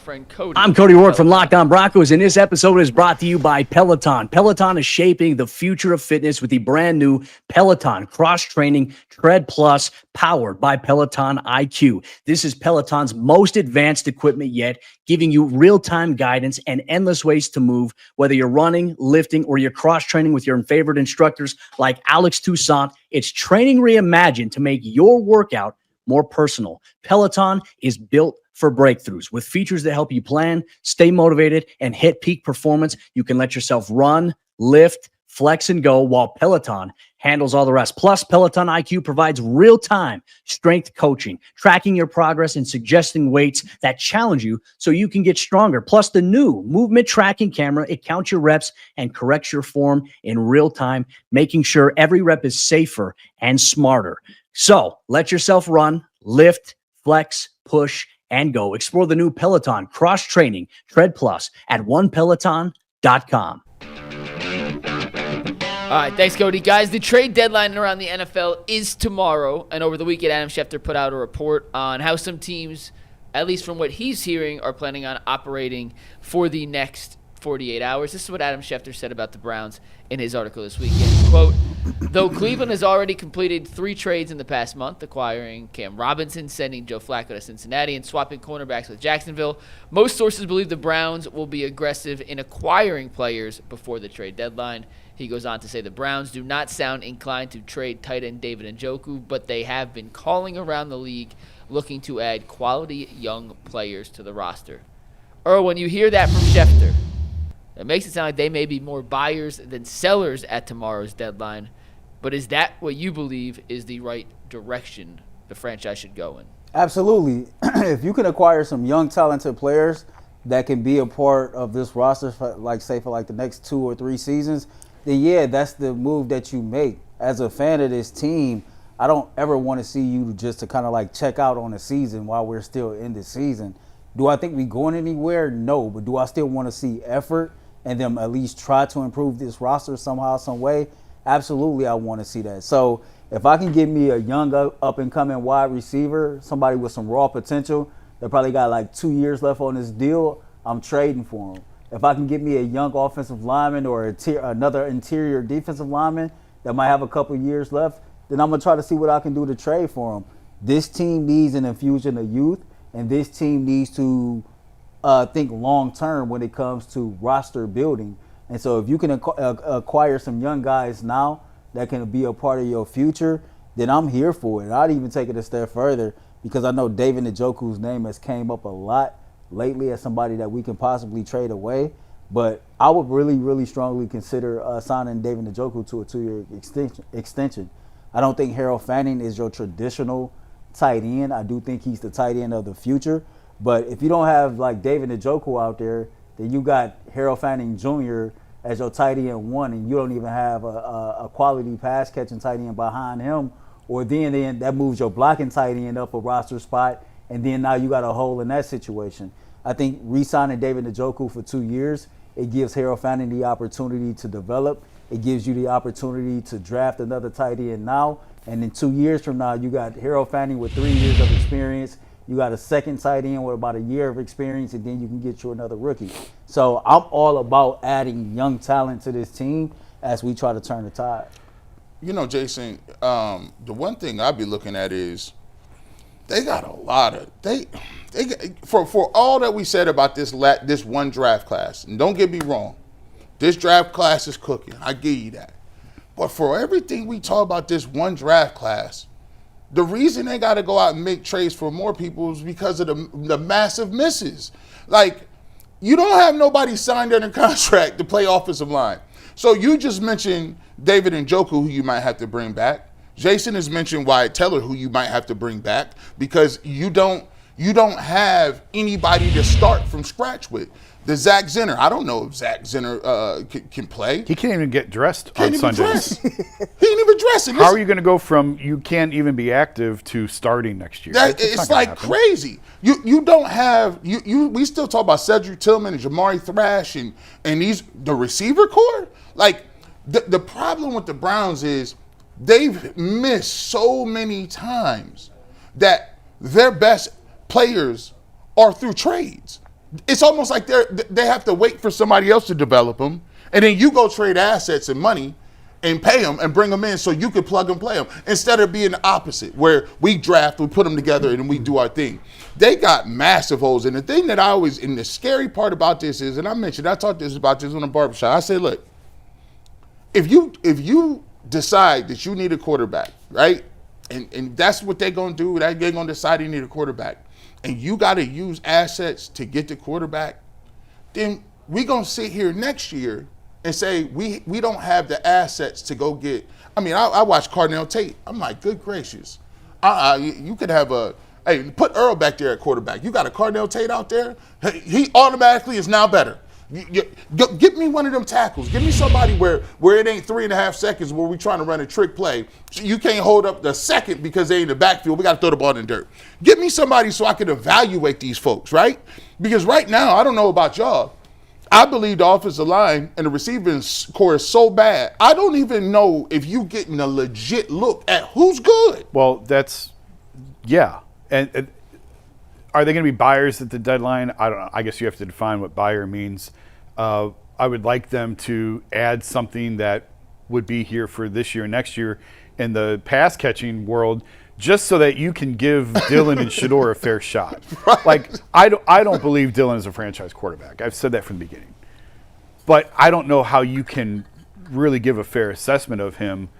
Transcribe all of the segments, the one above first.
Friend Cody. I'm Cody Ward from Locked On Broncos, and this episode is brought to you by Peloton. Peloton is shaping the future of fitness with the brand new Peloton Cross-Training Tread Plus, powered by Peloton IQ. This is Peloton's most advanced equipment yet, giving you real-time guidance and endless ways to move, whether you're running, lifting, or you're cross-training with your favorite instructors like Alex Toussaint. It's training reimagined to make your workout more personal. Peloton is built for breakthroughs with features that help you plan, stay motivated, and hit peak performance. You can let yourself run, lift, flex, and go while Peloton handles all the rest. Plus, Peloton IQ provides real-time strength coaching, tracking your progress and suggesting weights that challenge you so you can get stronger. Plus, the new movement tracking camera, it counts your reps and corrects your form in real time, making sure every rep is safer and smarter. So, let yourself run, lift, flex, push, and go. Explore the new Peloton Cross-Training Tread Plus at onepeloton.com. All right, thanks, Cody. Guys, the trade deadline around the NFL is tomorrow, and over the weekend, Adam Schefter put out a report on how some teams, at least from what he's hearing, are planning on operating for the next 48 hours. This is what Adam Schefter said about the Browns in his article this weekend. Quote, though Cleveland has already completed 3 trades in the past month, acquiring Cam Robinson, sending Joe Flacco to Cincinnati, and swapping cornerbacks with Jacksonville, most sources believe the Browns will be aggressive in acquiring players before the trade deadline. He goes on to say the Browns do not sound inclined to trade tight end David Njoku, but they have been calling around the league looking to add quality young players to the roster. Earl, when you hear that from Schefter, it makes it sound like they may be more buyers than sellers at tomorrow's deadline. But is that what you believe is the right direction the franchise should go in? Absolutely. If you can acquire some young, talented players that can be a part of this roster, for the next 2 or 3 seasons, then yeah, that's the move that you make. As a fan of this team, I don't ever want to see you just to kind of like check out on the season while we're still in the season. Do I think we're going anywhere? No. But do I still want to see effort and them at least try to improve this roster somehow, some way? Absolutely, I want to see that. So if I can get me a young up-and-coming wide receiver, somebody with some raw potential that probably got like 2 years left on this deal, I'm trading for him. If I can get me a young offensive lineman or another interior defensive lineman that might have a couple years left, then I'm going to try to see what I can do to trade for him. This team needs an infusion of youth, and this team needs to think long-term when it comes to roster building. And so if you can acquire some young guys now that can be a part of your future, then I'm here for it. I'd even take it a step further because I know David Njoku's name has came up a lot lately as somebody that we can possibly trade away. But I would really, really strongly consider signing David Njoku to a 2-year extension. I don't think Harold Fanning is your traditional tight end. I do think he's the tight end of the future. But if you don't have like David Njoku out there, then you got Harold Fanning Jr. as your tight end 1, and you don't even have a quality pass catching tight end behind him. Or then that moves your blocking tight end up a roster spot, and then now you got a hole in that situation. I think re-signing David Njoku for 2 years, it gives Harold Fanning the opportunity to develop. It gives you the opportunity to draft another tight end now. And in 2 years from now, you got Harold Fanning with 3 years of experience. You got a second tight end with about a year of experience, and then you can get you another rookie. So I'm all about adding young talent to this team as we try to turn the tide. You know, Jason, the one thing I'd be looking at is they got a lot of for all that we said about this one draft class. And don't get me wrong, this draft class is cooking. I give you that. But for everything we talk about this one draft class, the reason they got to go out and make trades for more people is because of the massive misses. Like, you don't have nobody signed under contract to play offensive line. So you just mentioned David Njoku, who you might have to bring back. Jason has mentioned Wyatt Teller, who you might have to bring back because you don't have anybody to start from scratch with. The Zach Zenner, I don't know if Zach Zenner can play. He can't even get dressed on Sundays. He ain't even dress. How are you going to go from you can't even be active to starting next year? It's like crazy. You don't have we still talk about Cedric Tillman and Jamari Thrash and the receiver core. Like the problem with the Browns is they've missed so many times that their best players are through trades. It's almost like they have to wait for somebody else to develop them, and then you go trade assets and money and pay them and bring them in so you can plug and play them, instead of being the opposite, where we draft, we put them together, and we do our thing. They got massive holes. And the thing that and the scary part about this is, and I talked about this on the barbershop. I say, look, if you decide that you need a quarterback, right? And that's what they're going to do. They're going to decide you need a quarterback. And you got to use assets to get the quarterback. Then we're going to sit here next year and say we don't have the assets to go get. I mean, I watched Cardinal Tate. I'm like, good gracious. You could have hey, put Earl back there at quarterback. You got a Cardinal Tate out there. He automatically is now better. Get me one of them tackles. Give me somebody where it ain't 3.5 seconds where we trying to run a trick play. So you can't hold up the second because they in the backfield. We got to throw the ball in the dirt. Give me somebody so I can evaluate these folks, right? Because right now, I don't know about y'all, I believe the offensive line and the receiving core is so bad, I don't even know if you getting a legit look at who's good. Well, yeah. And are they going to be buyers at the deadline? I don't know. I guess you have to define what buyer means. I would like them to add something that would be here for this year and next year in the pass catching world, just so that you can give Dylan and Shedeur a fair shot. Right. Like, I don't believe Dylan is a franchise quarterback. I've said that from the beginning. But I don't know how you can really give a fair assessment of him.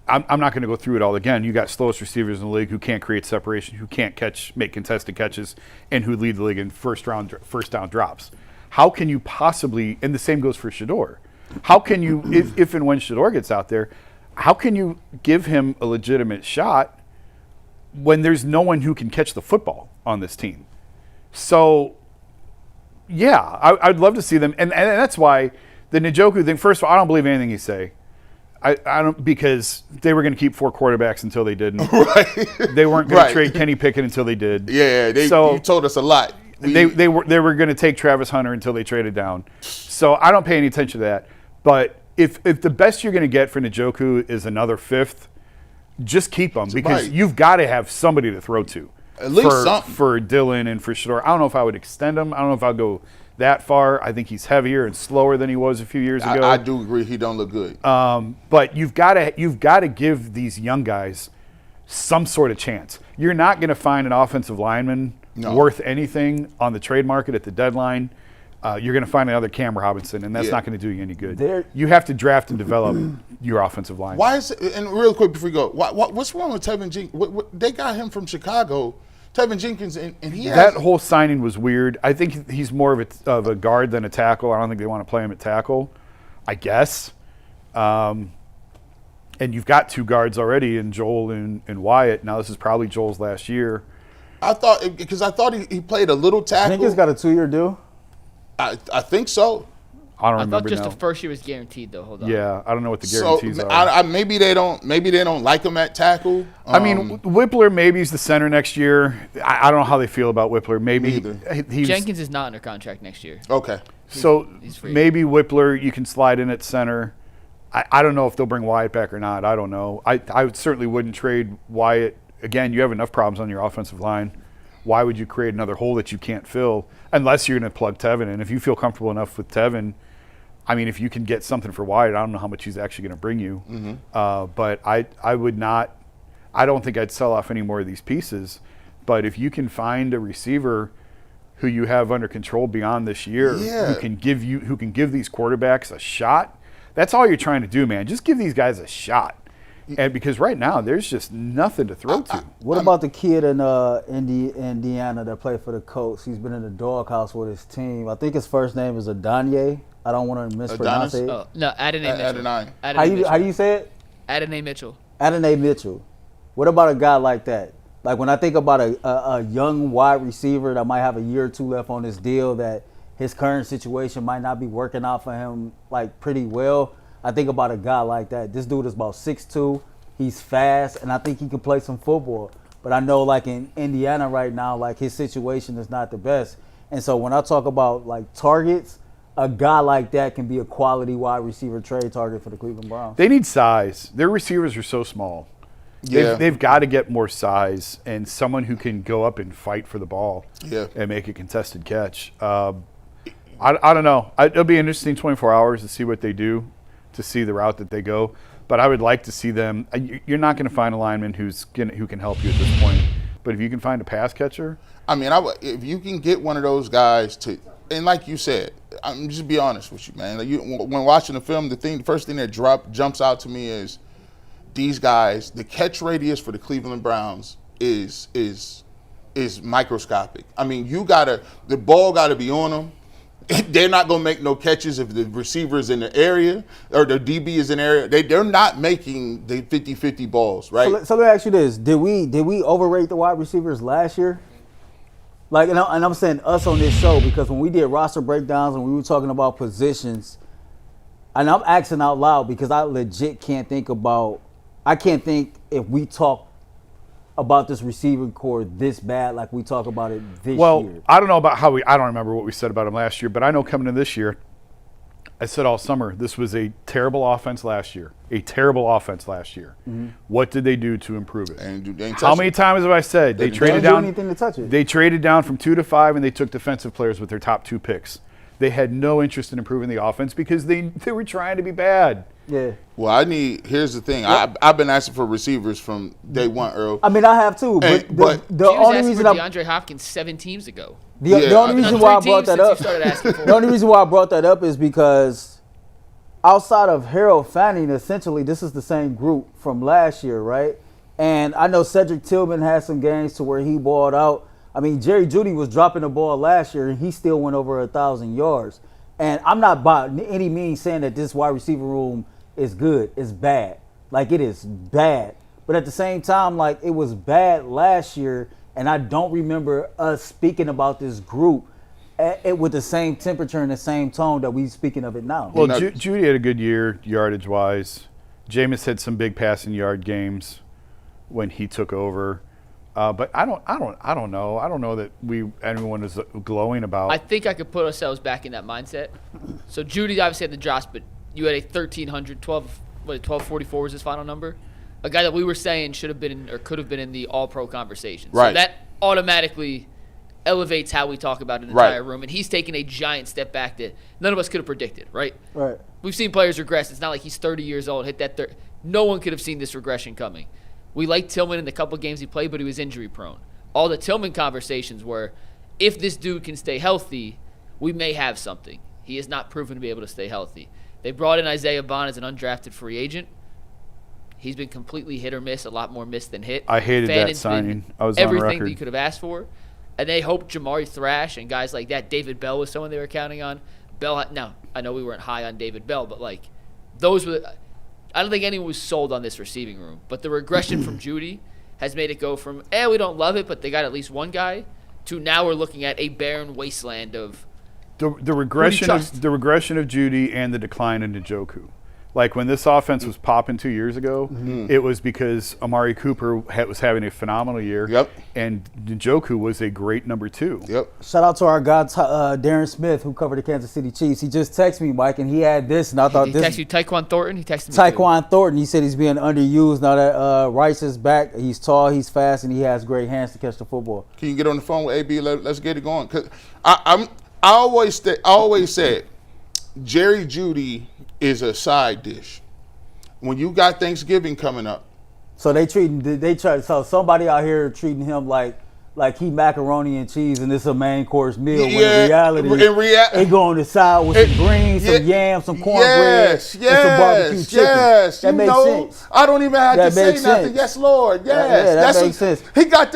I'm not going to go through it all again. You got slowest receivers in the league who can't create separation, who can't make contested catches, and who lead the league in first down drops. How can you possibly, and the same goes for Shedeur, how can you, if and when Shedeur gets out there, how can you give him a legitimate shot when there's no one who can catch the football on this team? So, yeah, I'd love to see them. And that's why the Njoku thing, first of all, I don't believe anything you say. I don't, because they were going to keep 4 quarterbacks until they didn't. Right. They weren't going to trade Kenny Pickett until they did. Yeah, you told us a lot. They were going to take Travis Hunter until they traded down. So I don't pay any attention to that. But if the best you're going to get for Njoku is another 5th, just keep them, because you've got to have somebody to throw to. At least something. For Dylan and for Shedeur. I don't know if I would extend him. I don't know if I'd go that far. I think he's heavier and slower than he was a few years ago. I do agree. He don't look good. But you've got to give these young guys some sort of chance. You're not going to find an offensive lineman worth anything on the trade market at the deadline. You're going to find another Cam Robinson, and that's not going to do you any good. You have to draft and develop your offensive line. Why is it, and real quick before we go, what's wrong with Tevin Jenkins? They got him from Chicago, Tevin Jenkins, and he that whole signing was weird. I think he's more of a guard than a tackle. I don't think they want to play him at tackle, I guess. And you've got 2 guards already in Joel and Wyatt. Now this is probably Joel's last year. I thought he played a little tackle. I think he's got a 2-year deal. I think so. I don't remember. I thought just now. the first year was guaranteed, though. Hold on. Yeah, I don't know what the guarantees are. Maybe they don't like him at tackle. I mean, Whippler maybe he's the center next year. I don't know how they feel about Whippler. Maybe Jenkins is not under contract next year. Okay. So maybe Whippler you can slide in at center. I don't know if they'll bring Wyatt back or not. I don't know. I certainly wouldn't trade Wyatt. Again, you have enough problems on your offensive line. Why would you create another hole that you can't fill unless you're going to plug Tevin in? If you feel comfortable enough with Tevin, I mean, if you can get something for Wyatt, I don't know how much he's actually going to bring you. Mm-hmm. But I would not – I don't think I'd sell off any more of these pieces. But if you can find a receiver who you have under control beyond this year, who can give these quarterbacks a shot, that's all you're trying to do, man. Just give these guys a shot. And because right now there's just nothing to throw to. What about the kid in Indiana that played for the Colts? He's been in the doghouse with his team. I think his first name is Adonye. I don't want to mispronounce it. Oh, no, Adonai Mitchell. How do you say it? Adonai Mitchell. Adonai Mitchell. What about a guy like that? Like when I think about a young wide receiver that might have a year or 2 left on his deal, that his current situation might not be working out for him like pretty well. I think about a guy like that. This dude is about 6'2". He's fast, and I think he can play some football. But I know, like, in Indiana right now, like, his situation is not the best. And so when I talk about, like, targets, a guy like that can be a quality wide receiver trade target for the Cleveland Browns. They need size. Their receivers are so small. Yeah. They've got to get more size and someone who can go up and fight for the ball and make a contested catch. I don't know. It'll be interesting 24 hours to see what they do, to see the route that they go. But I would like to see them. You're not going to find a lineman who can help you at this point. But if you can find a pass catcher. I mean, if you can get one of those guys to, and like you said, I'm just be honest with you, man. Like when watching the film, the first thing that jumps out to me is these guys. The catch radius for the Cleveland Browns is microscopic. I mean, the ball got to be on them. They're not going to make no catches if the receiver is in the area or the DB is in the area. They're not making the 50-50 balls, right? So let me ask you this: Did we overrate the wide receivers last year? Like, and I'm saying us on this show because when we did roster breakdowns and we were talking about positions, and I'm asking out loud because I legit can't think if we talk about this receiving core this bad like we talk about it this year. Well, I don't know about I don't remember what we said about him last year, but I know coming into this year, I said all summer, this was a terrible offense last year. Mm-hmm. What did they do to improve it? How many times have I said they traded down? Do anything to touch it. They traded down from 2 to 5, and they took defensive players with their top 2 picks. They had no interest in improving the offense because they were trying to be bad. Yeah. Well, here's the thing. I've been asking for receivers from day one, Earl. I mean, I have too, but the only reason DeAndre Hopkins 7 teams ago. The only reason why I brought that up. The only reason why I brought that up is because outside of Harold Fanning, essentially this is the same group from last year, right? And I know Cedric Tillman had some games to where he balled out. I mean, Jerry Jeudy was dropping the ball last year, and he still went over 1,000 yards. And I'm not by any means saying that this wide receiver room is good. It's bad. Like, it is bad. But at the same time, like, it was bad last year, and I don't remember us speaking about this group with the same temperature and the same tone that we speaking of it now. Well, Jeudy had a good year yardage-wise. Jameis had some big passing yard games when he took over. But I don't know. I don't know that anyone is glowing about. I think I could put ourselves back in that mindset. So Jeudy obviously had the drops, but you had a 1244 was his final number. A guy that we were saying should have been or could have been in the All-Pro conversation. Right. So that automatically elevates how we talk about an entire room. And he's taken a giant step back that none of us could have predicted, right? Right. We've seen players regress. It's not like he's 30 years old, hit that no one could have seen this regression coming. We liked Tillman in the couple games he played, but he was injury prone. All the Tillman conversations were, if this dude can stay healthy, we may have something. He has not proven to be able to stay healthy. They brought in Isaiah Bond as an undrafted free agent. He's been completely hit or miss, a lot more miss than hit. I hated that signing. I was on record. Everything that you could have asked for. And they hoped Jamari Thrash and guys like that. David Bell was someone they were counting on. Now, I know we weren't high on David Bell, but like those were – I don't think anyone was sold on this receiving room. But the regression from Jeudy has made it go from, we don't love it, but they got at least one guy, to now we're looking at a barren wasteland of the regression of Jeudy and the decline in Njoku. Like when this offense was popping 2 years ago, it was because Amari Cooper was having a phenomenal year, and Njoku was a great number 2. Yep. Shout out to our guy Darren Smith, who covered the Kansas City Chiefs. He just texted me, Mike, and he had this, and I thought he this. He texted you Tyquan Thornton? He texted me Tyquan Thornton. He said he's being underused now that Rice is back. He's tall, he's fast, and he has great hands to catch the football. Can you get on the phone with AB? Let's get it going. Cause I always said Jerry Jeudy is a side dish. When you got Thanksgiving coming up, so so somebody out here treating him like he macaroni and cheese and it's a main course meal. When in reality, they go on the side with some greens, some yams, some cornbread, and some barbecue chicken. Yes, that makes sense. I don't even have to say nothing. Yes, Lord. Yes, that makes sense. He got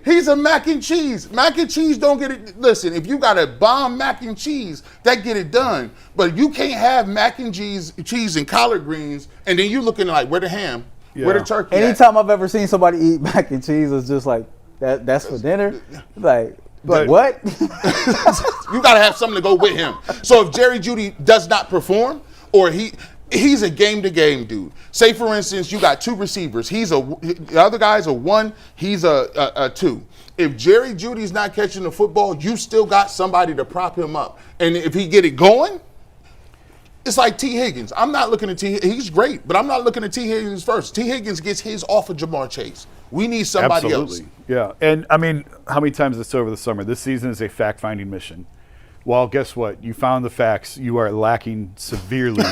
he's a mac and cheese. Mac and cheese don't get it. Listen, if you got a bomb mac and cheese, that get it done. But you can't have mac and cheese and collard greens, and then you looking like where the ham, where the turkey. Anytime I've ever seen somebody eat mac and cheese, it's just like. That's for dinner? Like, but what? You got to have something to go with him. So if Jerry Jeudy does not perform, or he's a game-to-game dude. Say, for instance, you got 2 receivers. The other guy's a 1, he's a 2. If Jerry Judy's not catching the football, you still got somebody to prop him up. And if he get it going, It's like T. Higgins. I'm not looking at T. He's great, but I'm not looking at T. Higgins first. T. Higgins gets his off of Jamar Chase. We need somebody else. Yeah. And, I mean, how many times is this over the summer? This season is a fact-finding mission. Well, guess what? You found the facts. You are lacking severely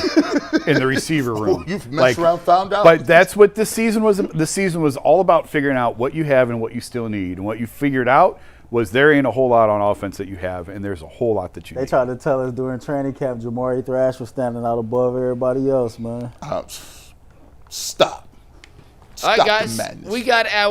in the receiver room. You've messed around, found out. But that's what this season was. This season was all about figuring out what you have and what you still need. And what you figured out was there ain't a whole lot on offense that you have, and there's a whole lot that you need. They tried to tell us during training camp Jamari Thrash was standing out above everybody else, man. Stop. All right, Stop guys. the madness. We got our